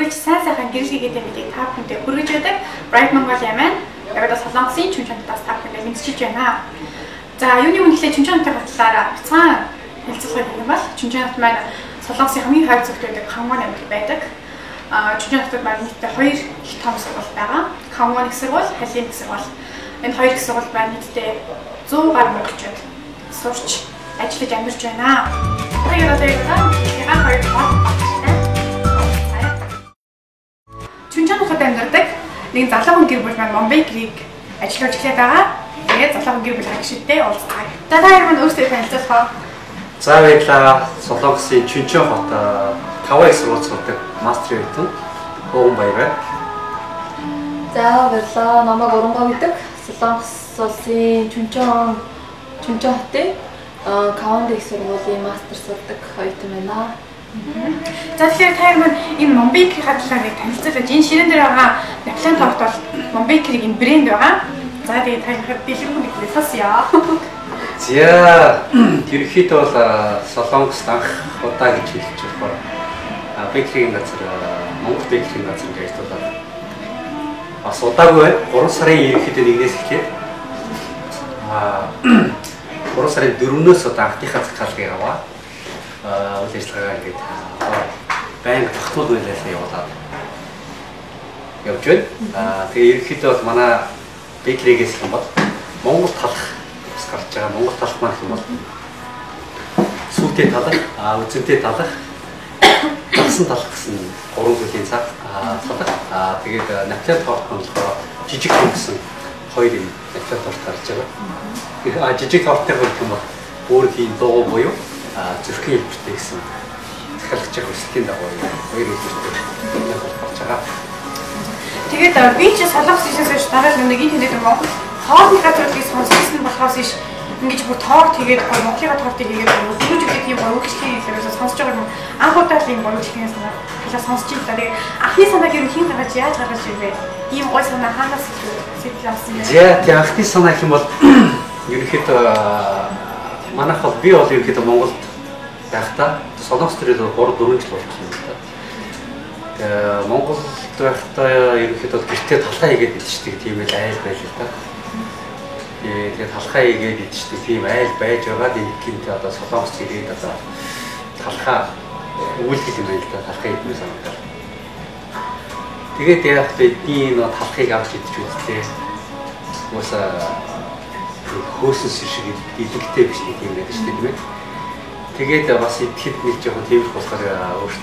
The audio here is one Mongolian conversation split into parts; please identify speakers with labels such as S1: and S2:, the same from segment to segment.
S1: үргэлж сайн сайхан гэрэл хийгээд мэдээ та бүхэндээ хүргэж байдаг Bright Mongolia маань яг одоо Солонгосын чүн чонтоос та бүхэндээ мэдчилж байна. За юуны үнэхээр чүн чонтой батлаараа бяцхан хэлцүүлэх юм бол чүн чонт маань Солонгосын хамгийн хайр цогт байдаг Камвон аймагт байдаг. Чүн чонтод маань нийтдээ 2 их том сургууль байгаа. Камвон их сургууль, Халим их сургууль. Энэ 2 их сургууль маань нийтдээ 100 гаруй монголчууд сурч ажиллаж амьдарч байна. Тэгээд одоо яг хоёр багтай. Чүнчанахад амьдардаг нэг залуу хүн гэр бүл маань Момбай Криг ажиллаж эхлэв байгаа. Тэгээд залуу хүн гэр бүл хагшидтэй уулздаг. За та хоёр маань өөрсдөө танилцуулах.
S2: За баярлалаа. Солонгосын Чүнчэн хот 5 их сургууль сурдаг мастер хэвтэн Хөвөн Баяр.
S3: За баярлалаа. Намайг Оронгоо гэдэг Солонгос улсын Чүнчэн хотын Каванд их сургуулийн мастер сурдаг оюутан байна.
S1: За тэгэхээр та хоёр маань энэ Момбай Криг талаар танилцуулж энэ ширээн дээр байгаа Наполеон торт бол Момбай Кригийн брэнд байгаа. За тэгээд та хоёр дэлгэрэнгүй нэг сонсъё.
S2: За ерөнхийдөө бол Солонгост анх удаа гэж хэлж болохоор бэкерийн газар Монгол бэкерийн газар гэж ажиллаад бас удаагүй 3 сарын ерөнхийдөө 1-ээс эхлээд 3 сарын 4-өөс одоо анхныхаа захиалгыг аваа. Үйл ажиллагаа ингээд байнга тогтмол байлаасаа явуулаад явж байна. Тэгээ ерөнхийдөө бол манай бэкеригээс юм бол Монгол талах гарч байгаа Монгол талх маань юм бол сүйтэй талах, үзэнтэй талах, тагсан талах гэсэн 3 бүлийн цаг талах. Тэгээд Наполеон торт болохоор жижиг том гэсэн 2 юм Наполеон торт гарч байгаа. Жижиг торттой гэх юм бол өөрхийн дуу буюу зүрхийн хэлбэртэй гэсэн захиалгаж байгаа өсөлтийн дагуу 2 хэлбэртэй гарч байгаа.
S1: Тэгээд би ч Солонгос ишээс дараа нэг энэ хэлээд Монгол хоолны газруудыг сонссон болохоос иш ингэж бүр торт хийгээд Монголын тортыг хийгээд дөрөв жилийн тийм гойвчлын хэлээрээ сонсож байгаа юм. Анх удаа тийм гойвчлын санаа хэлээ сонсч илаа. Тэгээд анхны санааг юу хин гаргаж яаж гаргаж ирвэ? Ийм гой санаа хаанаас сэтгэл авсан бэ?
S2: За тийм анхны санаа гэх юм бол ерөнхийдөө манайх бол би бол ерөнхийдөө Монголд байхдаа Солонгос төрөл 3-4 жил болж байна. Монголд байхдаа ерөнхийдөө гэртээ талхаа хийгээд идчихдэг тийм л айл байлаа та. Тэгээд талхаа хийгээд идчихдэг тийм айл байж байгаа гинт одоо Солонгос ирээд одоо талхаа өгүүлэх юм байл та талхаа идэх санагдав. Тэгээд яг эдний нөө талхыг авч идэж үзлээ. Уусаа хөөсөн шиг идэгтэй биш нэг юм байдаг шүү дээ тийм ээ. Тэгээд бас идэхэд нэг жоохон тэмэх болохоор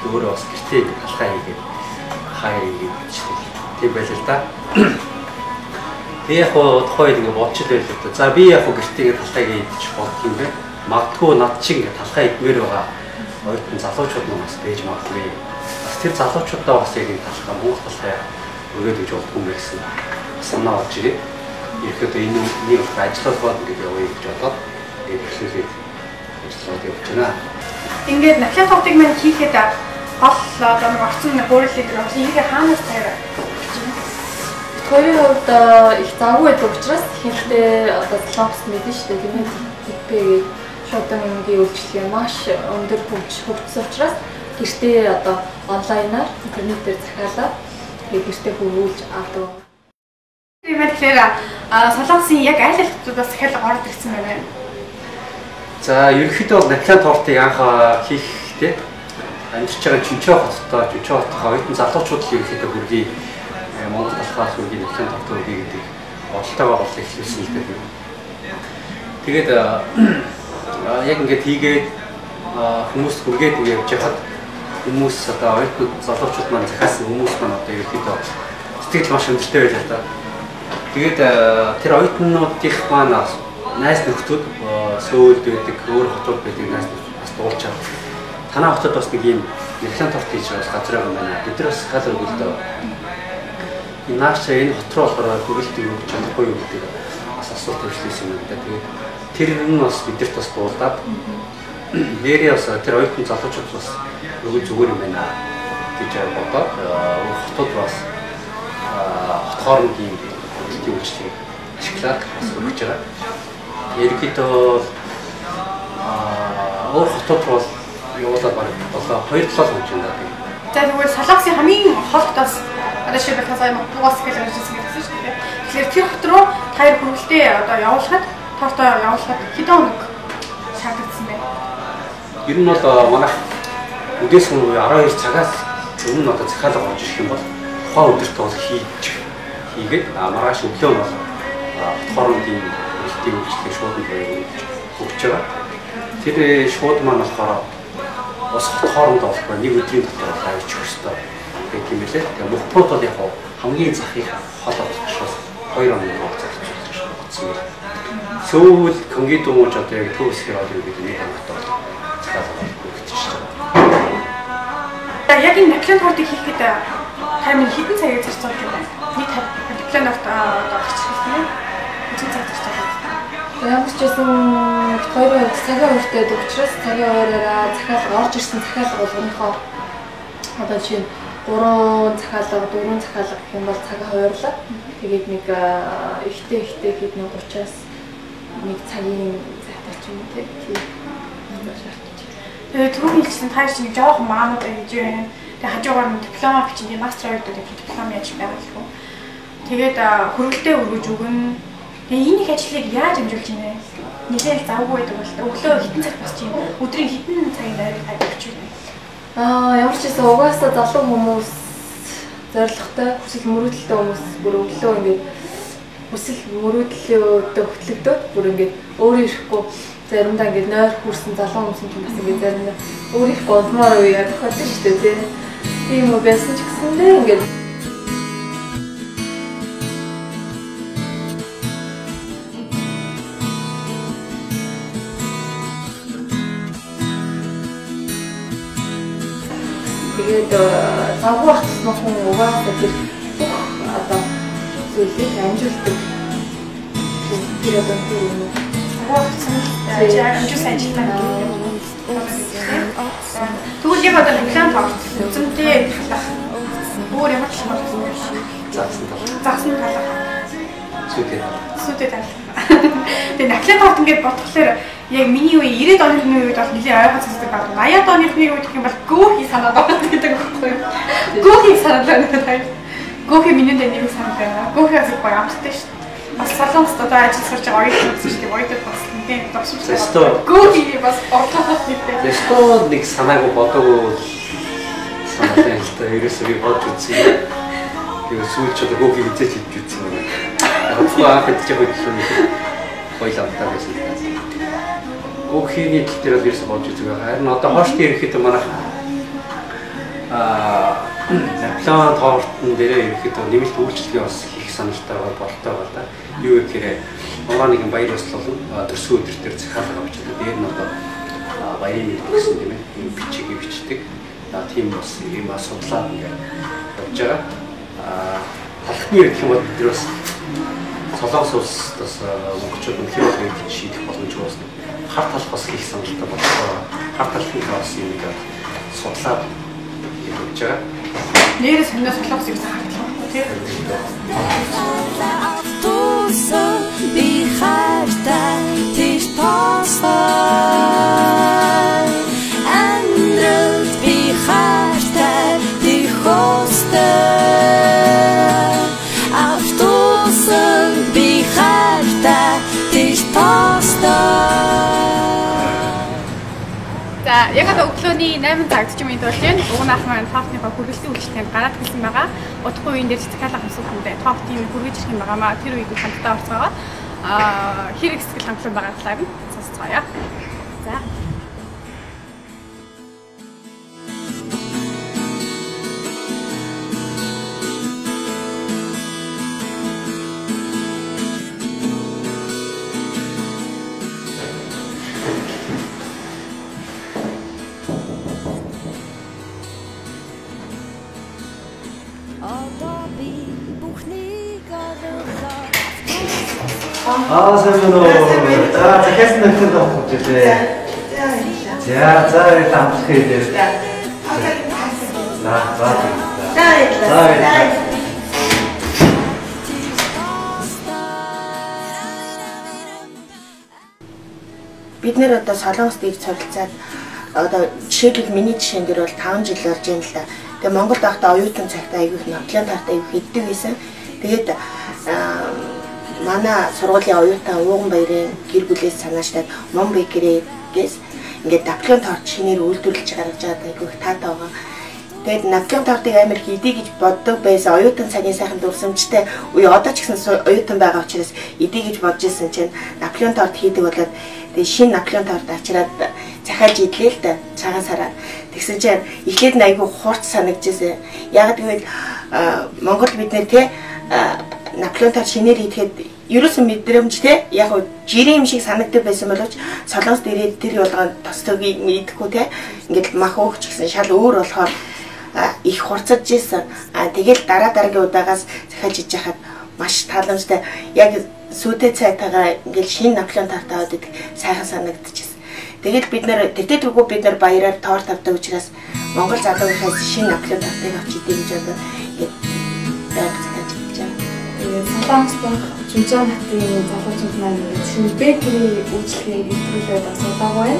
S2: өөрөө бас гэртээ талхаа хийгээд хаяа хийгээд идчихдэг. Тийм байл л да. Би яг тухайд ингэ бодчих байл л да. За би яг гэртээ талхаа хийгээд идчих болт юм бэ. Магадгүй над шиг талхаа идмээр байгаа оюутан залуучууд нас байж магадгүй. Бас тэр залуучуудаа бас яг энэ талхаа Монгол талхаа өгөөд гэж боддог юм байсан. Санаа орж ирээ. Ихэд энэ нэг ажиллах бод гэдэг явъя гэж бодоод эхлүүлээд ажиллаад явж байна.
S1: Ингээд Наполеон тортыг маань хийхэд гол одоо нэг орцсон хөөрлөд ингээ хаанаас тавиа?
S3: Хоёрын хувьд их завгүй байдаг учраас ихэнхдээ одоо Солонгост мэдэн шүү дээ тийм ээ. Тэгээд шуудангийн үйлчлэгээ маш өндөр хөгжсөн учраас гэртээ одоо онлайнаар интернетээр захиалаад тэгээд гэртээ хөрвүүлж авдаг.
S1: Тэгэхээр Солонгосын яг аль аль хотуудаас захиалга ороод ирсэн байна.
S2: За ерөнхийдөө бол Наполеон тортыг анх хийхдээ амьдарч байгаа Чүнчэн хоттой оюутан залуучууд л ерөнхийдөө хүргэе Монгол талхаас хүргэе Наполеон тортыг хүргэе гэдэг бодолтойгоо бол эхлүүлсэн л дээ. Тэгээд яг ингээд хийгээд хүмүүс хүргээд явж байхад хүмүүс одоо оюутан залуучууд маань захиасан хүмүүс маань одоо ерөнхийдөө сэтгэл маш өндөртэй байлаа та. Тэгээд тэр оюутнуудынх маань найз нөхдөд сөүлд байдаг, өөр хотууд байдаг найз нөхдөд бас дуулчаад танай хотод бас нэг юм Наполеон торт хийж байгаа газар байгаа юм байна. Бид нар бас газар өгөлдөө энэ наашаа энэ хот руу болохоор хөрөлтөг өгч чадахгүй юу гэдэг бас асуулт төрүүлсэн юм байна. Тэгээд тэр нь бас бидэрт бас дуулаад нэрээ бас тэр оюутан залуучууд бас өгөх зүгээр юм байна гэж бодоод хотод бас хот хоорондын хөрөлтөг үйлчлэгийг ашиглаад бас өгч байгаа. Ерөнхийдөө өөр хотод бол явуулаад баг 2-7 хоног юм даа.
S1: За тэгвэл Солонгосын хамгийн холтоос одоо шийдэл хасаа бугаас гэж ярьж байгаа юм шүү дээ. Тэгэхээр тэр хот руу таяр хөрвөлтөө одоо явуулахад тортоо явуулахад хэдэн хоног шаардлагадсан бэ?
S2: Ер нь бол манай үдээс өмнө 12 цагаас өмнө одоо захиалга орж ирэх юм бол тухайн өдөрт бол хийгээд маргааш өглөө нь бол хоорондын үлдээ үйлчлэгээ шууд өгч байгаа. Тэр шууд маань болохоор бас хоорондоо болохгүй нэг өдрийн дотор авч өгөх ёстой гэх юм лээ. Тэгээ мөхпрууд бол яг хамгийн захих хол болохоос 2 хоног хугацаа зарцуулсан байна. Сөүл конги дууж одоо яг төвсгэр бол бид нэг хоногтой захиалга өгч шүү дээ.
S1: Яг энэ наклен тортыг хийхэд таймын хэдэн цагийг зарцуулж байна? Нэг наклен торт одоо хийчихсэн юм. Хэдэн цаг зарцуулж байна?
S3: Ямар ч байсан хоёрын цагийн үедээ учраас цагийн уураараа захиалга орж ирсэн захиалга болгоныхоо одоо чинь 3 захиалга 4 захиалга гэх юм бол цагийн хуваарлаа. Тэгээд нэг ихтэй хэд нэг 30-аас нэг цагийн зайтай ч юм уу тийм шаардлагатай.
S1: Тэгээд түрүүний хэлсэн та чинь жоохон маанууд байж байна. Тэгээд хажуугаар нь диплома бичиж мастер аваад диплом яаж байгаа гэх юм. Тэгээд хөрвөлтөө өргөж өгнө. Тэгээ энэ их ажлыг яаж амжуулж байна вэ? Нэлээд завгүй байдаг бол өглөө хэдэн цаг босч юм? Өдрийн хэдэн цагийн байрыг тавьж байна?
S3: Ямар ч гэсэн угаасаа залуу хүмүүс зоригтой хүсэл мөрөөдөлтэй хүмүүс бүр өглөө ингээд хүсэл мөрөөдлөдөө хөтлөгдөөд бүр ингээд өөрөө ирэхгүй заримдаа ингээд нойр хүрсэн залуу хүмүүс ч бас ингээд заримдаа өөрөө их голмоор үе тохиолдож шүү дээ тийм үү байсан ч гэсэндээ ингээд тэгээд завгүй ахсан хүн угаасаа тэр одоо зүйлийг амжилтдаг тэр одоо тэр юм
S1: завгүй ахсан амжилт ажиллана тэгвэл яг одоо наклен торт үзмтэй талах өөр ямар ч юм заасан талах сүдэ талах тэгээд наклен торт ингээд бодглохлоор яг миний үе 90-ад оны үед бол нэлээд ойлгоцсдаг байна. 80-ад оны үед гэх юм бол гөөхий санаад байна гэдэг байхгүй юу? Гөөхий санаад байна. Гөөхий миний нэрийг санаад байна. Гөөхий азиг гоё амттай шүү дээ. Бас Солонгост одоо ажил сурч байгаа оюутан гэсэн шүү дээ. Оюутан бас тийм докторчтой. Гөөхий бас орлогоо хийдэг.
S2: Тэстoo нэг санаагүй бодоогүй санаатай л та ерөөсөө би бодож үзье. Тэгээ сүүлч одоо гөөхий үзэж хийж үзсэн юм. Яг тухайн хэд ч яг үгүй ойлоо таа байсан. Гөөхийний дээр л ерөөсөө бодож үзэв. Харин одоо хооштой ирэхэд манай наклен тортын дээр ирэхэд нэмэлт үйлчлэгээ бас хийх саналтай болтой байна. Юу гэхээр ураа нэгэн баяр ёслол төрсөн өдөр дээр захиалга авч байгаа. Дээр нь одоо баярын мэд гэсэн тийм ээ. Ийм бичгийг бичдэг. Тийм бас ийм бас судлаад ингээд явж байгаа. Талхны гэх юм бол бид бас Солонгос улсад бас монголчууд нь хэрэг шийдэх боломжтой байна. Хар талх бас хийх саналтай боллоо. Хар талхын бас юм ингээд судлаад явж байгаа.
S1: Нэрээ сониос Солонгос юм хар талх тийм.
S4: Би хайртай тийш тостой Андрэл би хайртай ти хостой Автобусын би хайртай тийш тостой.
S1: За яг одоо өглөөний 8 цагт ч юм энэ бол энэ уг наах маань тортныхоо хүргэлтийн үйлчлэгэнд гараад хэлсэн байгаа. Удахгүй үеийн дээр захиалга хамсуултандаа торт тийм хүргэж ирэх юм байгаа маа тэр үед хамтдаа орцгоогоо хэрэг сэтгэл хангалуун байгаа талаар нь сонсцгоё. За.
S5: сайн байна уу? За захиалсан нөхөд авах гэжээ. За ирээд амтлах хийлээ. За.
S6: Бид нэр одоо Солонгост ив цорилцаад одоо жишээлбэл миний жишээн дээр бол 5 жил болж байна л да. Тэгээ Монголд байхдаа оюутан цагтаа аягүй их нотлын тартаа аягүй иддэг байсан. Тэгээд манай сургуулийн оюутан Ууган Баярын гэр бүлээс санаачлаад Мон Бэкерээс ингээд Наполеон торт шинээр үйлдвэрлэж гаргаж байгаа аягүй их таатай байгаа. Тэгээд Наполеон тортыг амар хийдий гэж боддог байсан. Оюутан цагийн сайхан дурсамжтай үе одоо ч гэсэн оюутан байгаа учраас идий гэж бодож исэн чинь Наполеон торт хийдэг болоод тэгээд шинэ Наполеон торт авчираад захиалж идлээ л да цагаан сараар. Тэгсэн чинь эхлээд айгүй хурц санагдчихсэн. Яг гэвэл Монголд бид нэр те Наполеон торт шинээр хийхэд ерөөсөн мэдрэмж те яг нь жирийн юм шиг санагддаг байсан боловч солонгос дээрээ тэр болгоон тостойг мэдхгүй те ингээд мах өөгч гэсэн шал өөр болохоор их хурцж ийсэн. Тэгэл дараагийн удаагаас захиалж иж яхад маш тааламжтай яг сүйдэ цайтайгаа ингээд шинэ Наполеон торт аваад идэх сайхан санагдчихсэн. Тэгэл бид нэр тэртээ түргүү бид нар баяраар торт авдаг учраас Монгол залуугийнхаас шинэ Наполеон тортыг авч идэх гэж одоо ингээд захиалж идэж байгаа.
S3: Тэгээд Солонгос дахь Жүжиг хатын залуучууд маань шинэ бэкери үйлчлэгийг илрүүлээд бас удаагүй.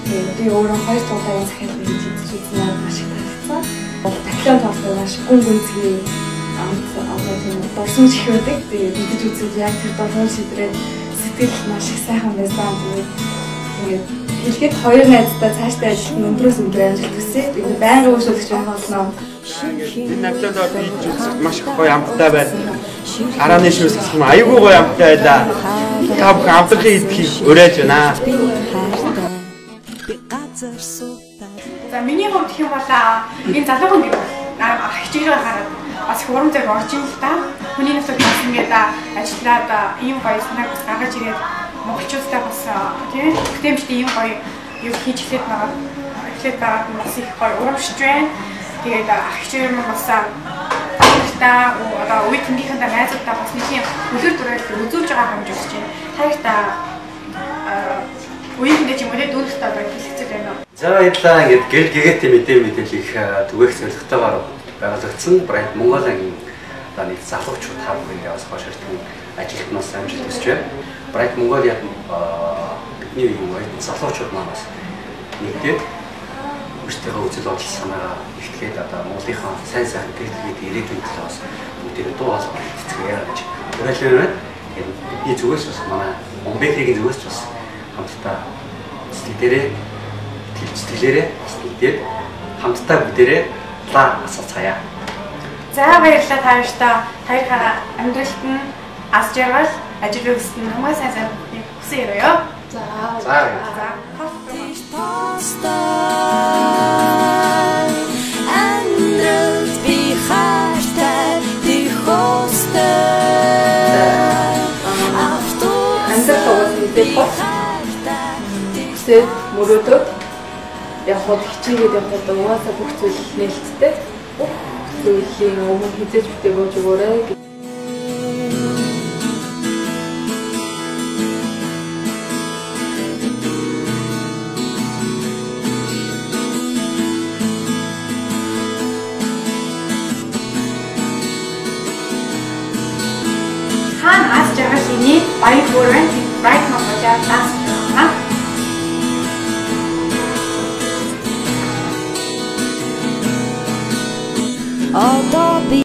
S3: Тэгээд би өөрөө 2 удаагийн захиалгыг хийж үзсэн маш их таалагдсан. Наполеон тортыг маш гүн гүнзгий дурсамж их байдаг. Тэгээд идэж үзээд яг тэр дурсамж шидрээд сэтгэл маш их сайхан байсан. Тэгээд хэлгээд 2 найзтай цаашдаа ажиллах өндрөөс өндөр амжилт хүсье. Тэгээд байнгын үйлчлэгч байх болно.
S7: Энэ Наполеон торт хийж үзэж маш их гоё амттай байна. Арааны шүүс асах нь аюулгүй гоё амттай байлаа. Та бүхэн амтлын идэх өрөөж байна.
S1: За миний хувьд гэх юм бол энэ залуухан гэдэг хичээлээ хараад бас хурам зэрэг орж ийн л да. Хүний нөхцөл бас ингээд ажиллаад ийм гоё санааг бас гаргаж ирээд монголчуудтай бас тийм бүтээмжтэй ийм гоё юу хийж эхлэх байгаа. Эхлээд байгаа нь бас их гоё урамшиж байна. Тэгээд хичээл маань бас одоо үе тэнгийнхэнтэй найзуудтай бас нэг юм үлгэр дуурайл үзүүлж байгаа юм шиг байна. Таягтаа үеиндээ ч юм уу дүүрэлтээ одоо хэлэцэл байна.
S2: За баярлалаа. Ингээд гэл гэгээтэй мэдээлэл их түгээх зорилготойгоор байгуулагдсан брэнд Монголын одоо нэг залуучууд хав ингээд бас хоширтын ажилтнаас амжилт хүсэж байна. Брэнд Монгол яг бидний юм залуучууд маань бас нэгдээд өөрсдийнхөө үзэл бодол санаагаа ихтгэхэд одоо Монголынхаа сайн сайхан техникийн ирээдүйн төлөө бас бүгдээ дуу хоолой хийцгээе гэж уриалсан байна. Тэгээд бидний зүгээс бас манай Монбекерийн зүгээс бас хамтдаа сэтгэлээрээ хамтдаа бүгдээрээ асууцгаая.
S1: За баярлалаа та хоёртаа. Хоёроо амьдралд нь ас жаргал, ажил үйлсэд нь хамгийн сайн сайн хүсэн өрөөё.
S3: За. Тэд мөрөөдөд явхад хичээгээд явхад угаасаа бүх зүйл нээлттэй. Бүх зүйлийн өмнө хизээж бүтээгөөж өгөөрэй.
S1: Хаан ас жаргалын баяр хүрэн Bright Mongolia тас
S4: одоо